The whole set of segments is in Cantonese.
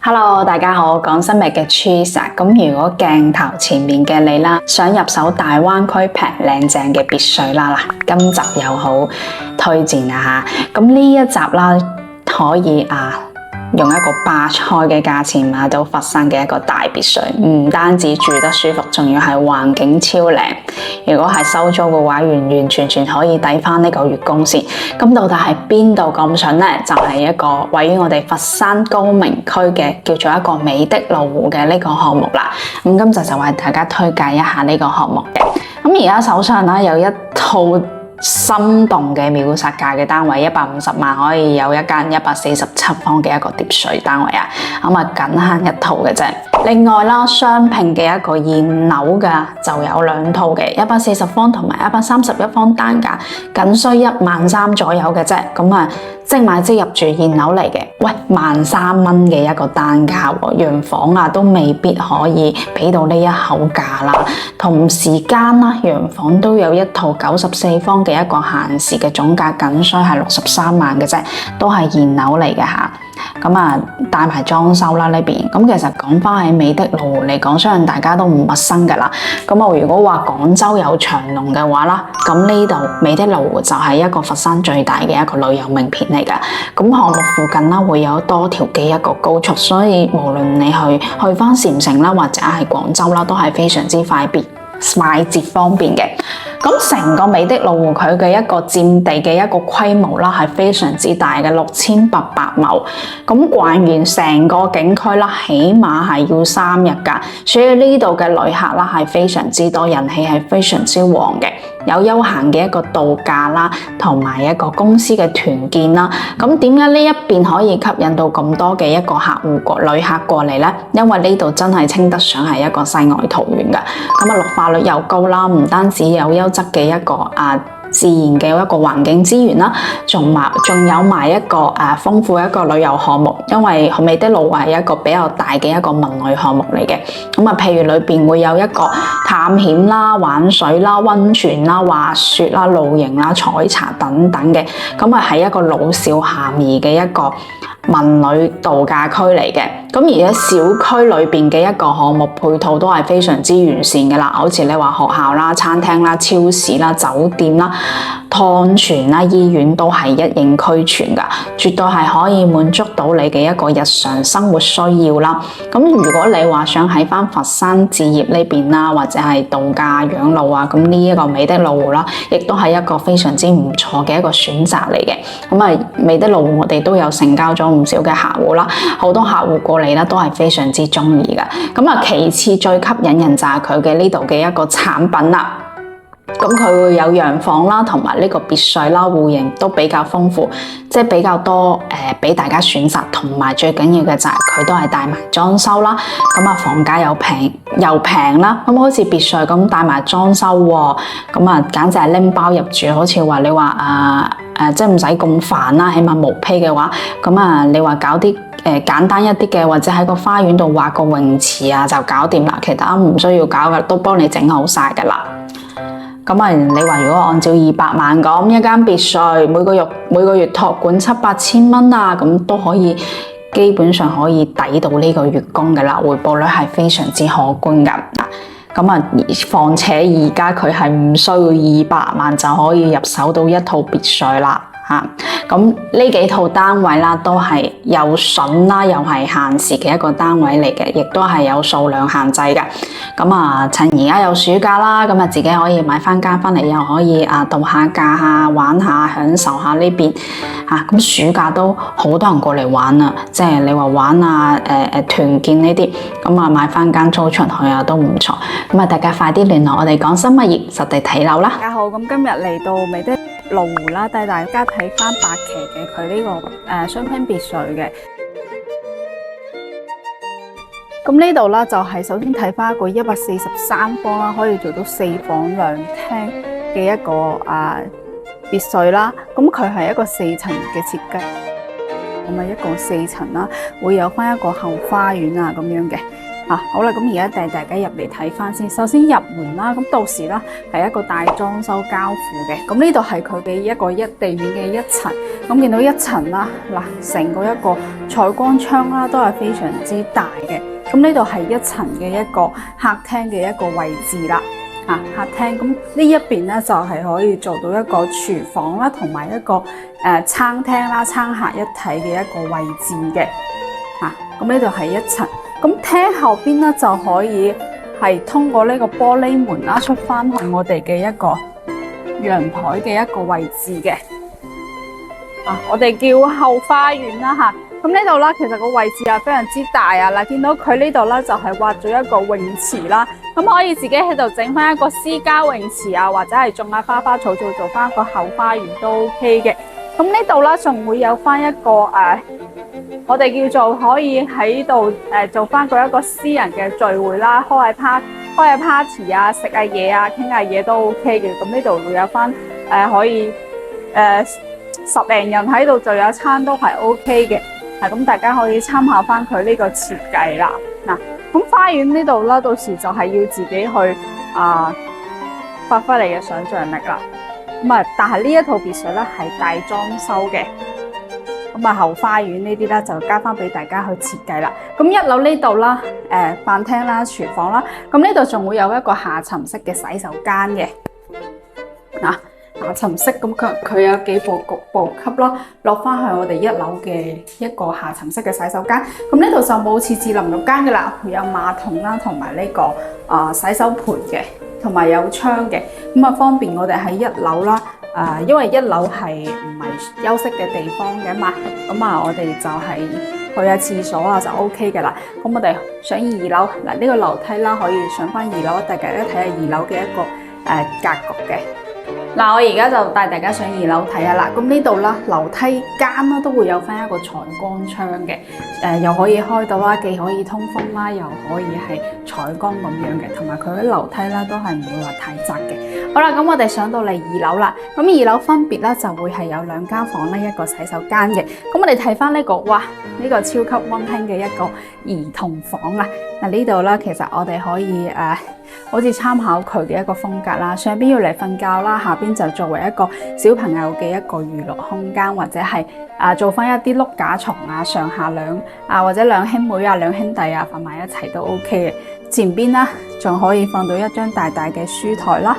Hello，大家好，講生命嘅 Cheese 啊，咁如果鏡頭前面嘅你啦，想入手大灣區平靚正嘅別墅啦，嗱，今集又好推薦啊吓，咁呢一集啦，可以用一個8菜嘅價錢買到佛山嘅一個大別墅，唔單止住得舒服，仲要係環境超靚。如果係收租嘅話，完全可以抵翻呢個月供先。咁到底係邊度咁筍呢？就係一個位於我哋佛山高明區嘅叫做一個美的路湖嘅呢個項目啦。咁今集就為大家推介一下呢個項目嘅。咁而家手上咧有一套心動嘅秒殺價嘅單位，150萬可以有一間147方嘅一個疊水單位啊，咁啊僅限一套嘅啫。另外啦，雙拼嘅一個現樓嘅就有2套嘅，140方同埋131方單價，僅需13000左右嘅啫。咁啊，即買即入住現樓嚟嘅，喂，13000蚊嘅一個單價喎，洋房啊都未必可以俾到呢一口價啦。同時間啦，洋房都有一套94方嘅一個限時嘅總價，僅需係63萬嘅啫，都係現樓嚟嘅吓。咁啊，帶埋裝修啦呢邊。咁其實講翻喺美的路湖嚟講，相信大家都唔陌生噶啦。咁啊，如果話廣州有長隆嘅話啦，咁呢度美的路湖就係一個佛山最大嘅一個旅遊名片嚟噶。咁項目附近啦會有多條嘅一個高速，所以無論你去翻禪城啦，或者係廣州啦，都係非常之快捷方便嘅。咁成個美的路湖佢嘅一個佔地嘅一個規模啦，係非常之大嘅，6800畝。咁逛完成個景區啦，起碼係要3日㗎。所以呢度嘅旅客啦係非常之多，人氣係非常之旺嘅。有休閒嘅一個度假啦，同埋一個公司嘅團建啦。咁點解呢一邊可以吸引到咁多嘅一個旅客過嚟呢？因為呢度真係稱得上係一個世外桃源㗎。咁啊，綠化率又高啦，唔單止有優質嘅一個自然嘅一個環境資源啦，仲有埋一個豐富一個旅遊項目，因為美的路湖係一個比較大嘅一個文旅項目嚟嘅。咁啊，譬如裏邊會有一個探險啦、玩水啦、溫泉啦、滑雪啦、露營啦、採茶等等嘅，咁啊係一個老少咸宜嘅一個文旅度假區嚟嘅。咁而且小區裏邊嘅一個項目配套都係非常之完善嘅啦，好似你話學校啦、餐廳啦、超市啦、酒店啦、湯泉啦、醫院都係一應俱全㗎，絕對係可以滿足到你嘅一個日常生活需要啦。咁如果你話想喺返佛山置業呢邊啦，或者係度假養老啊，咁呢一個美的路湖啦，亦都係一個非常之唔錯嘅一個選擇嚟嘅。咁啊，美的路湖我哋都有成交咗唔少嘅客戶啦，好多客戶過嚟啦都係非常之中意㗎。咁啊，其次最吸引人就係佢嘅呢度嘅一個產品啦。咁佢會有洋房啦，同埋呢個別墅啦，戶型都比較豐富，即係比較多俾大家選擇，同埋最緊要嘅就係佢都係帶埋裝修啦。咁啊，房價又平啦，咁好似別墅咁帶埋裝修喎，咁啊簡直係拎包入住，好似話你話即係唔使咁煩啦，起碼毛坯嘅話，咁啊你話搞啲簡單一啲嘅，或者喺個花園度畫個泳池啊就搞掂啦，其他唔需要搞嘅都幫你整好晒㗎啦。咁啊，你話如果按照200萬咁一間別墅，每個月託管7-8千蚊啊，咁都可以基本上可以抵到呢個月供㗎啦，回報率係非常之可觀㗎。咁啊，況且而家佢係唔需要200萬就可以入手到一套別墅啦。咁呢幾套單位啦，都係有筍啦，又係限時嘅一個單位嚟嘅，亦都係有數量限制嘅。咁啊，趁而家有暑假啦，咁啊自己可以買翻間翻嚟，又可以度下假啊，玩下，享受下呢邊咁暑假都好多人過嚟玩啊，即係你話玩團建呢啲，咁啊買翻間租出去啊都唔錯。咁啊，大家快啲聯絡我哋廣深物業實地睇樓啦。大家好，咁今日嚟到美的路湖啦，帶大家睇翻8期嘅佢呢個雙拼別墅嘅。咁呢度啦，就係首先睇翻一個143方啦，可以做到4房2廳嘅一個別墅啦。咁佢係一個4層嘅設計，咁啊一共4層啦，會有翻一個後花園啊咁樣嘅。好啦，咁而家帶大家入嚟睇翻先。首先入門啦，咁到時啦係一個大裝修交付嘅。咁呢度係佢嘅一個地面嘅一層。咁見到一層啦，嗱，成個一個採光窗啦，都係非常之大嘅。咁呢度係一層嘅一個客廳嘅一個位置啦。客廳咁呢一邊咧就係可以做到一個廚房啦，同埋一個餐廳啦，餐客一體嘅一個位置嘅。咁呢度係一層。咁廳後邊咧就可以係通過呢個玻璃門啦，出翻去我哋嘅一個陽台嘅一個位置嘅。我哋叫後花園啦吓。咁呢度啦，其實個位置係非常之大啊！嗱，見到佢呢度咧就係挖咗一個泳池啦，咁可以自己喺度整翻一個私家泳池啊，或者係種下花花草草做翻一個後花園都 OK 嘅。咁呢度啦仲會有翻一個我哋叫做可以喺度做翻一個私人嘅聚會啦，開下 party 啊，食下嘢啊，傾下嘢都 OK 嘅。咁呢度會有翻可以10零人喺度聚一餐都係 OK 嘅。咁大家可以參考翻佢呢個設計啦。咁花園呢度啦，到時就係要自己去發揮你嘅想像力啦。但係呢一套別墅咧係大裝修嘅。後花園呢啲咧就交翻俾大家去設計啦。咁一樓呢度啦，飯廳啦、廚房啦，咁呢度仲會有一個下沉式嘅洗手間嘅。下沉式咁佢有幾部級啦，落翻去我哋一樓嘅一個下沉式嘅洗手間。咁呢度就冇設置淋浴間嘅啦，會有馬桶啦，同埋呢個洗手盆嘅，同埋有窗嘅。方便我哋喺一樓啦。因為一樓係唔係休息嘅地方嘅嘛，我哋就係去下廁所啊就 OK 嘅啦。咁我哋上二樓嗱，呢個樓梯啦可以上翻二樓，大家睇下二樓嘅一個格局嘅。我而家就帶大家上二樓睇下啦。咁呢度啦，樓梯間啦都會有翻一個採光窗嘅，又可以開到啦，既可以通風啦，又可以係採光咁樣嘅，同埋佢啲樓梯啦都係唔會話太窄嘅。好啦，咁我哋上到嚟二樓啦。咁二樓分別咧就會係有2間房啦，一個洗手間嘅。咁我哋睇翻呢個，哇！呢個超級溫馨嘅一個兒童房啊。呢度啦，其實我哋可以好似參考佢嘅一個風格啦，上邊要嚟瞓覺啦，下邊就作為一個小朋友嘅一個娛樂空間，或者係做翻一啲碌架床啊，上下或者兩兄妹啊、兩兄弟啊瞓埋一齊都 OK 嘅。前邊啦，仲可以放到一張大大嘅書台啦，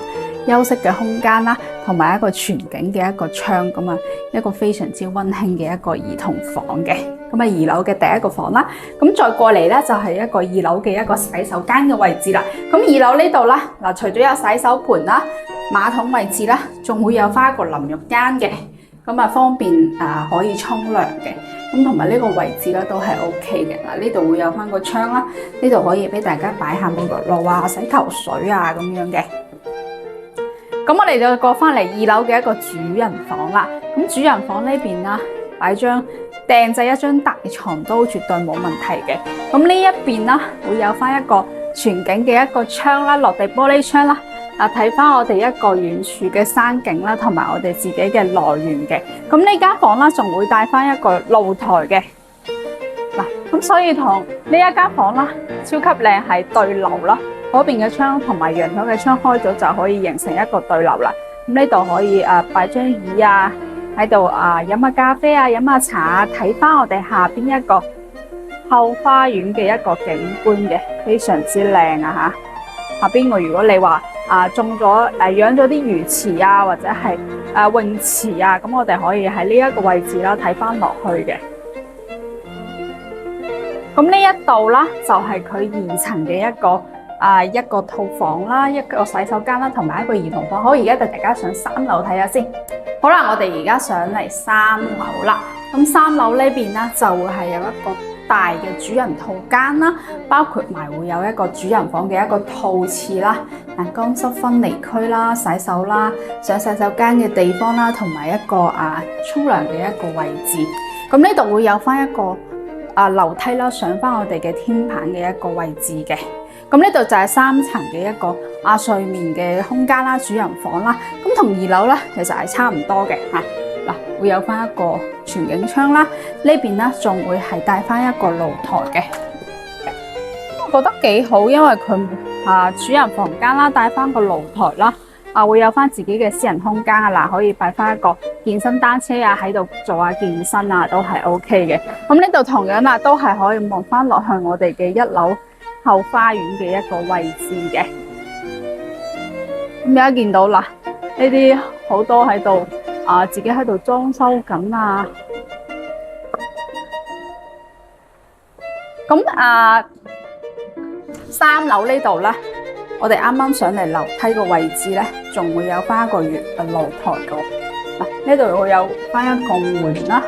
休息嘅空間啦，同埋一個全景嘅一個窗，一個非常之溫馨嘅一個兒童房嘅。二樓嘅第一個房啦，咁再過嚟咧就係一個二樓嘅一個洗手間嘅位置啦。咁二樓呢度啦，除咗有洗手盆啦、馬桶位置啦，仲會有翻一個淋浴間嘅，方便可以沖涼嘅。咁同埋呢個位置咧都係 OK 嘅。呢度會有翻個窗啦，呢度可以俾大家擺下沐浴露啊、洗頭水啊咁樣嘅。咁我哋就過翻嚟二樓嘅一個主人房啦。咁主人房呢邊啦，訂製一張大床都絕對冇問題嘅。咁呢一邊啦，會有翻一個全景嘅一個窗啦，落地玻璃窗啦。睇翻我哋一個遠處嘅山景啦，同埋我哋自己嘅來源嘅。咁呢間房啦，仲會帶翻一個露台嘅。咁所以同呢一間房啦，超級靚，係對流啦。嗰邊嘅窗同埋陽台嘅窗開咗就可以形成一個對流啦。咁呢度可以擺張椅啊，喺度飲下咖啡啊，飲下茶啊，睇翻我哋下邊一個後花園嘅一個景觀嘅，非常之靚啊吓。下邊如果你話種咗養咗啲魚池啊，或者係泳池啊，咁我哋可以喺呢一個位置啦睇翻落去嘅。咁呢一度啦，就係佢2層嘅一個套房啦，一個洗手間啦，同埋一個兒童房。好，而家帶大家上3樓睇下先。好啦，我哋而家上嚟3樓啦。咁3樓呢邊呢，就會係有一個大嘅主人套間啦，包括埋會有一個主人房嘅一個套廁啦、乾濕分離區啦、洗手啦、上洗手間嘅地方啦，同埋一個沖涼嘅一個位置。咁呢度會有翻一個樓梯啦，上翻我哋嘅天棚嘅一個位置嘅。咁呢度就係3層嘅一個睡眠嘅空間啦，主人房啦。咁同2樓咧，其實係差唔多嘅嚇。會有翻一個全景窗啦，呢邊咧仲會係帶翻一個露台嘅。覺得幾好，因為佢主人房間啦，帶翻個露台啦，會有翻自己嘅私人空間啊，可以擺翻一個健身單車啊，喺度做下健身啊，都係 OK 嘅。咁呢度同樣都係可以望翻落向我哋嘅1樓後花園嘅一個位置嘅。咁而家見到啦，呢啲好多喺度自己喺度裝修緊啊。咁3樓呢度咧，我哋啱啱上嚟樓梯個位置咧，仲會有翻一個露台嘅。呢度會有翻一個門啦，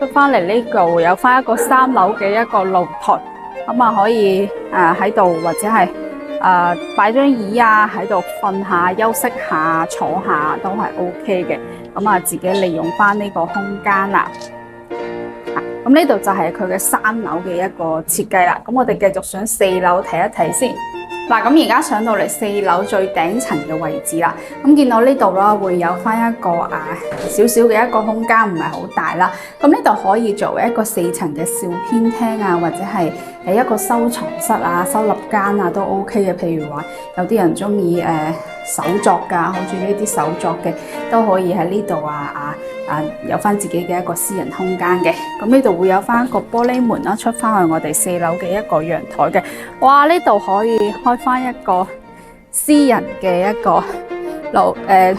出翻嚟呢度會有翻一個3樓嘅一個露台，咁可以喺度或者係擺張椅啊，喺度瞓下、休息下、坐下都係 OK 嘅。咁自己利用翻呢個空間啦。咁呢度就係佢嘅3樓嘅一個設計啦。咁我哋繼續上4樓睇一睇先。嗱，咁而家上到嚟4樓最頂層嘅位置啦。咁見到呢度啦，會有翻一個少少嘅一個空間，唔係好大啦。咁呢度可以作為一個4層嘅小偏廳啊，或者係一個收藏室啊、收納間啊都 OK 嘅。譬如話有啲人中意手作㗎，好似呢啲手作嘅都可以喺呢度有翻自己嘅一個私人空間嘅。咁呢度會有翻一個玻璃門啦，出翻去我哋4樓嘅一個陽台嘅。哇！呢度可以開翻一個私人嘅一個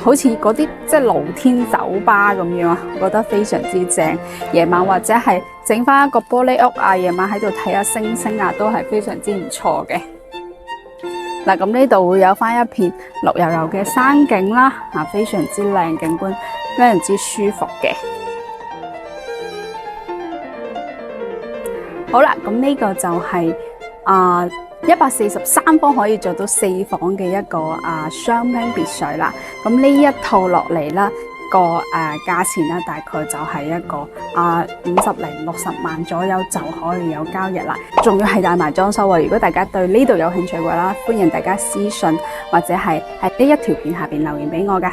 好似嗰啲即係露天酒吧咁樣啊，我覺得非常之正。夜晚或者係整翻一個玻璃屋啊，夜晚喺度睇下星星啊，都係非常之唔錯嘅。嗱，咁呢度會有翻一片綠油油嘅山景啦，非常之靚景觀，非常之舒服嘅。好啦，咁呢個就係143方可以做到4房嘅一個雙拼別墅啦。咁呢一套落嚟啦，個價錢啦，大概就係一個50零60萬左右就可以有交易啦。仲要係帶埋裝修喎。如果大家對呢度有興趣嘅話啦，歡迎大家私信或者係喺呢一條片下邊留言俾我㗎。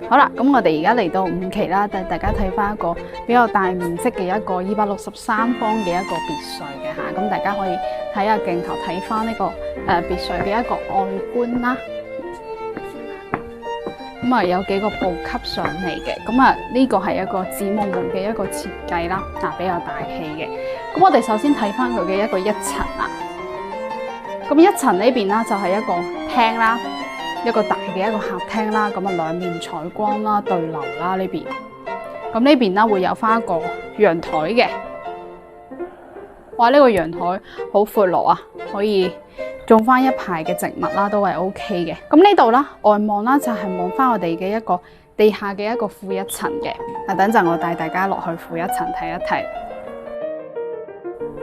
好啦，咁我哋而家嚟到5期啦，帶大家睇翻一個比較大面積嘅一個263方嘅一個別墅嘅嚇，咁大家可以睇下鏡頭睇翻呢個別墅嘅一個外觀啦。咁有幾個部級上嚟嘅，咁呢個係一個紫木門嘅一個設計啦，比較大氣嘅。咁我哋首先睇翻佢嘅一個1層啦。咁1層呢邊啦就係一個廳啦。一個大嘅一個客廳啦，咁兩面採光啦，對流啦呢邊。咁呢邊啦會有翻一個陽台嘅。哇！呢個陽台好闊落啊，可以種翻一排嘅植物啦，都係 OK 嘅。咁呢度啦，外望啦就係望翻我哋嘅一個地下嘅一個負1層嘅。等陣我帶大家落去負1層睇一睇。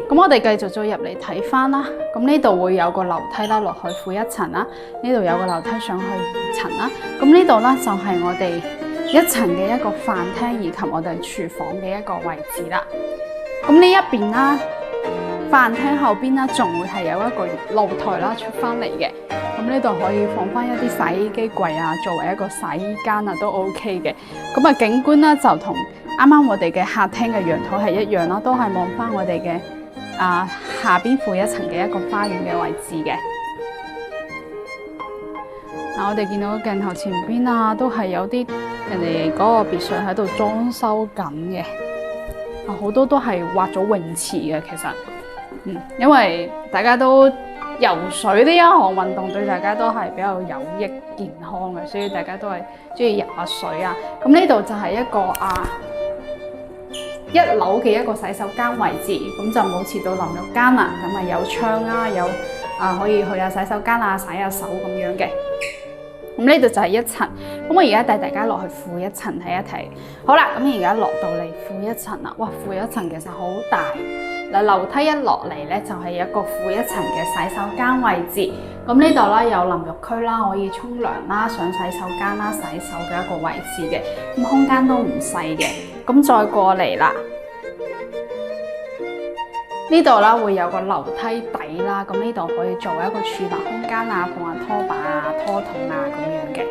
咁我哋繼續再入嚟睇翻啦，咁呢度會有個樓梯啦，落去負1層啦，呢度有個樓梯上去2層啦，咁呢度啦就係我哋1層嘅一個飯廳以及我哋廚房嘅一個位置啦。咁呢一邊啦，飯廳後邊啦，仲會係有一個露台啦出翻嚟嘅，咁呢度可以放翻一啲洗衣機櫃啊，作為一個洗衣間啊都 OK 嘅。咁景觀啦就同啱啱我哋嘅客廳嘅陽台係一樣啦，都係望翻我哋嘅下邊負1層嘅一個花園嘅位置嘅。我哋見到鏡頭前邊都係有啲人哋嗰個別墅喺度裝修緊嘅。好多都係挖咗泳池嘅，其實，因為大家都游水呢一項運動對大家都係比較有益健康嘅，所以大家都係中意游下水啊。咁呢度就係一個1樓嘅一個洗手間位置，咁就冇設到淋浴間啦，咁有窗啦，有可以去下洗手間洗下手咁樣嘅。咁呢度就係1層，咁我而家帶大家落去負1層睇一睇。好啦，咁而家落到嚟負1層啦，哇，負1層其實好大。嗱，樓梯一落嚟咧，就係一個負1層嘅洗手間位置。咁呢度啦有淋浴區啦，可以沖涼啦、上洗手間啦、洗手嘅一個位置嘅，咁空間都唔細嘅。咁再過嚟啦，呢度啦會有個樓梯底啦，咁呢度可以作為一個儲物空間啊，放下拖把啊、拖桶啊咁樣嘅。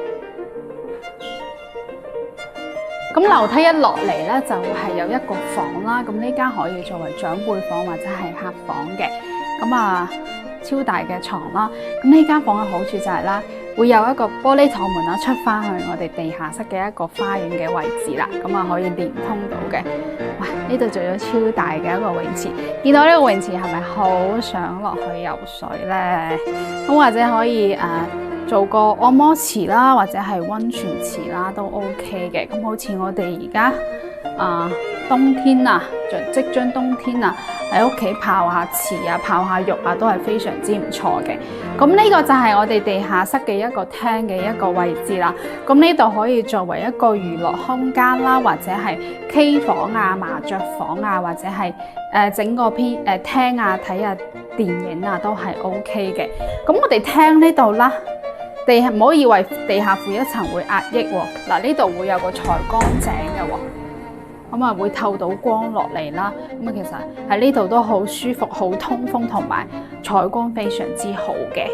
咁樓梯一落嚟咧，就會係有一個房啦，咁呢間可以作為長輩房或者係客房嘅。咁超大嘅床啦。咁呢間房嘅好處就係啦，會有一個玻璃趟門啦，出翻去我哋地下室嘅一個花園嘅位置啦。咁啊可以連通到嘅。哇！呢度做咗超大嘅一個泳池，見到呢個泳池係咪好想落去游水呢？咁或者可以做個按摩池啦，或者係溫泉池啦，都 OK 嘅。咁好似我哋而家冬天啊，即將冬天啊，喺屋企泡下池啊，泡下浴啊，都係非常之唔錯嘅。咁呢個就係我哋地下室嘅一個廳嘅一個位置啦。咁呢度可以作為一個娛樂空間啦，或者係 K 房啊、麻雀房啊，或者係整個廳啊，睇下電影啊，都係 OK 嘅。咁我哋廳呢度啦。唔好以為地下負一層會壓抑喎，嗱呢度會有個採光井嘅喎，咁啊會透到光落嚟啦，咁啊其實喺呢度都好舒服、好通風同埋採光非常之好嘅。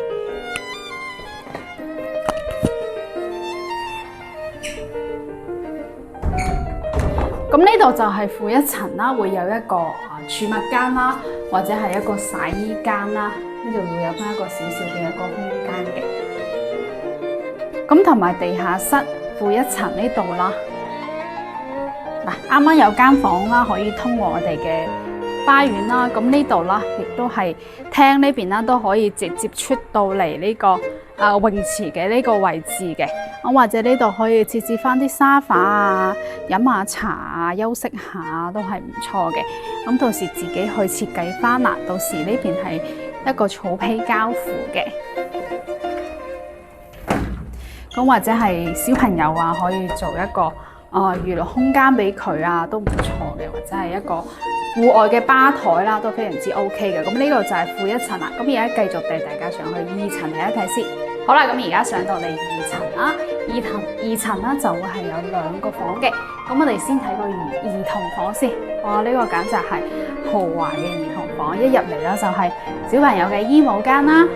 咁呢度就係負一層啦，會有一個儲物間啦，或者係一個洗衣間啦，呢度會有翻一個小小嘅一個空間嘅。咁同埋地下室負一層呢度啦，嗱啱啱有間房啦，可以通過我哋嘅花園啦。咁呢度啦，亦都係廳呢邊啦，都可以直接出到嚟呢個泳池嘅呢個位置嘅。咁或者呢度可以設置翻啲沙發啊，飲下茶啊，休息下都係唔錯嘅。咁到時自己去設計翻啦，到時呢邊係一個草皮交付嘅。咁或者係小朋友啊，可以做一個娛樂空間俾佢啊，都唔錯嘅。或者係一個戶外嘅吧台啦，都非常之 OK 嘅。咁呢個就係負一層啦。咁而家繼續帶大家上去2層睇一睇先。好啦，咁而家上到嚟2層啦，二層啦就會係有2個房嘅。咁我哋先睇個兒童房先。哇，呢個簡直係豪華嘅兒童房，一入嚟啦就係小朋友嘅衣帽間啦。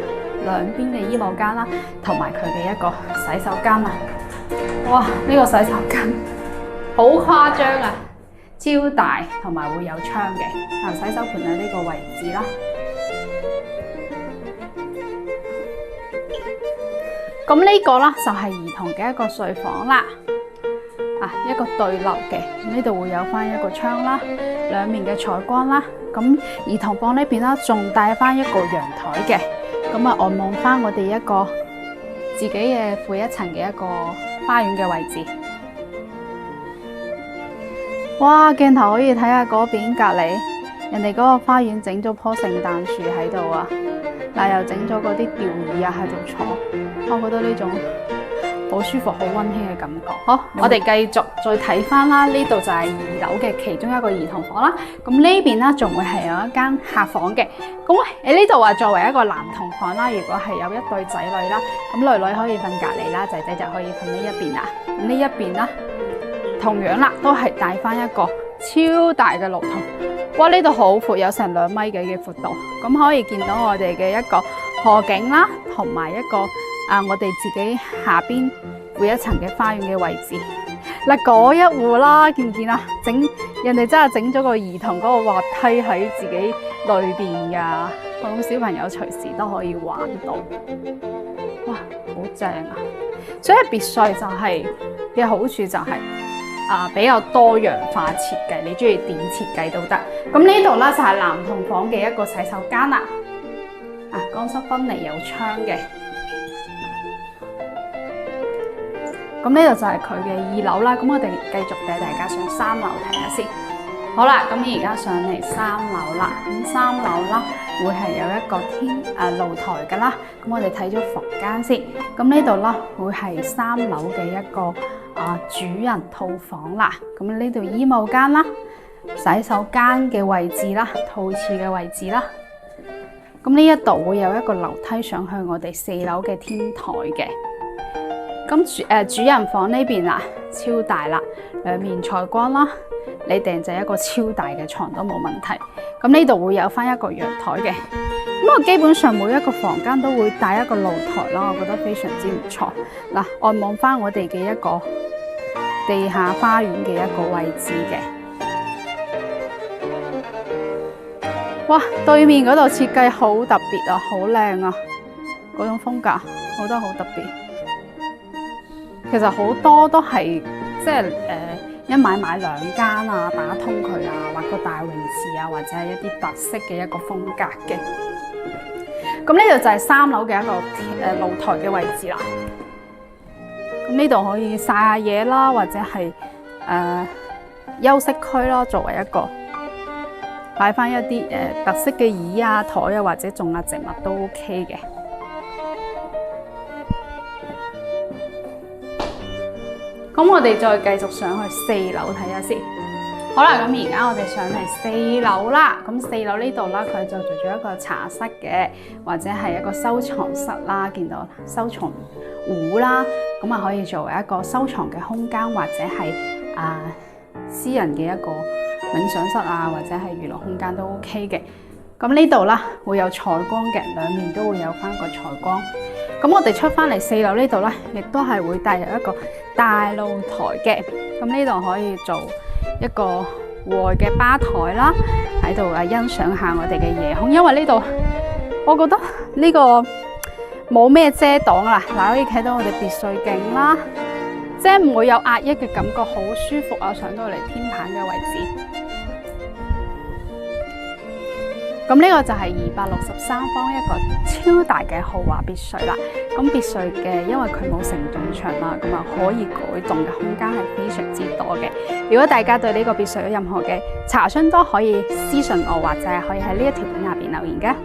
兩邊嘅衣帽間啦，同埋佢嘅一個洗手間啊！哇，呢個洗手間好誇張啊，超大，同埋會有窗嘅。洗手盆喺呢個位置啦。咁呢個啦就係兒童嘅一個睡房啦。一個對流嘅，呢度會有翻一個窗啦，兩面嘅採光啦。咁兒童房呢邊啦，仲帶翻一個陽台嘅。咁啊，望望翻我哋一個自己嘅負一層嘅一個花園嘅位置。哇！鏡頭可以睇下嗰邊隔離，人哋嗰個花園整咗棵聖誕樹喺度啊！嗱，又整咗嗰啲吊椅啊喺度坐，我覺得呢種好舒服、好溫馨嘅感覺。好，我哋繼續再睇翻啦，呢度就係2樓嘅其中一個兒童房啦。咁呢邊啦，仲會係有一間客房嘅。咁喺呢度話作為一個男童房啦，如果係有一對仔女啦，咁女女可以瞓隔離啦，仔仔就可以瞓呢一邊啦。咁呢一邊啦，同樣啦，都係帶翻一個超大嘅露台。哇！呢度好闊，有成2米幾嘅闊度。咁可以見到我哋嘅一個河景啦，同埋一個我哋自己下邊負一層嘅花園嘅位置。嗱，嗰一戶啦，見唔見啊？人哋真係整咗個兒童嗰個滑梯喺自己裏邊噶，咁小朋友隨時都可以玩到。哇，好正啊！所以別墅就係嘅好處就係比較多樣化設計，你中意點設計都得。咁呢度啦就係男童房嘅一個洗手間啦，乾濕分離有窗嘅。咁呢度就係佢嘅2樓啦。咁我哋繼續帶大家上3樓睇下先。好啦，咁而家上嚟3樓啦。咁3樓啦會係有一個露台噶啦。咁我哋睇咗房間先。咁呢度啦會係3樓嘅一個主人套房啦。咁呢度衣帽間啦、洗手間嘅位置啦、套廁嘅位置啦。咁呢一度會有一個樓梯上去我哋4樓嘅天台嘅。咁主人房呢邊超大啦，兩面採光啦，你訂製一個超大嘅床都冇問題。咁呢度會有翻一個陽台嘅。咁我基本上每一個房間都會帶一個露台啦，我覺得非常之唔錯。嗱，按望翻我哋嘅一個地下花園嘅一個位置嘅。哇！對面嗰度設計好特別啊，好靚啊，嗰種風格，我覺得好特別。其實好多都係即係一買兩間啊，打通佢啊，畫個大泳池啊，或者係一啲特色嘅一個風格嘅。咁呢度就係3樓嘅一個露台嘅位置啦。咁呢度可以曬下嘢啦，或者係休息區啦，作為一個擺翻一啲特色嘅椅啊、台啊，或者種下植物都 OK 嘅。咁我哋再繼續上去4樓睇下先。好啦，咁而家我哋上嚟4樓啦。咁4樓呢度啦，佢就做咗一個茶室嘅，或者係一個收藏室啦。見到收藏壺啦，咁啊可以作為一個收藏嘅空間，或者係私人嘅一個冥想室啊，或者係娛樂空間都 OK 嘅。咁呢度啦會有採光嘅，兩面都會有翻個採光。咁我哋出翻嚟4樓呢度咧，亦都係會帶入一個大露台嘅。咁呢度可以做一個戶外嘅吧台啦，喺度欣賞下我哋嘅夜空。因為呢度我覺得呢個冇咩遮擋啦，嗱可以睇到我哋別墅景啦，即係唔會有壓抑嘅感覺，好舒服啊！上到嚟天棚嘅位置。咁呢個就係263方一個超大嘅豪華別墅啦。咁別墅嘅，因為佢冇承重牆啦，咁啊可以改動嘅空間係非常之多嘅。如果大家對呢個別墅有任何嘅查詢，都可以私信我，或者係可以喺呢一條片下邊留言嘅。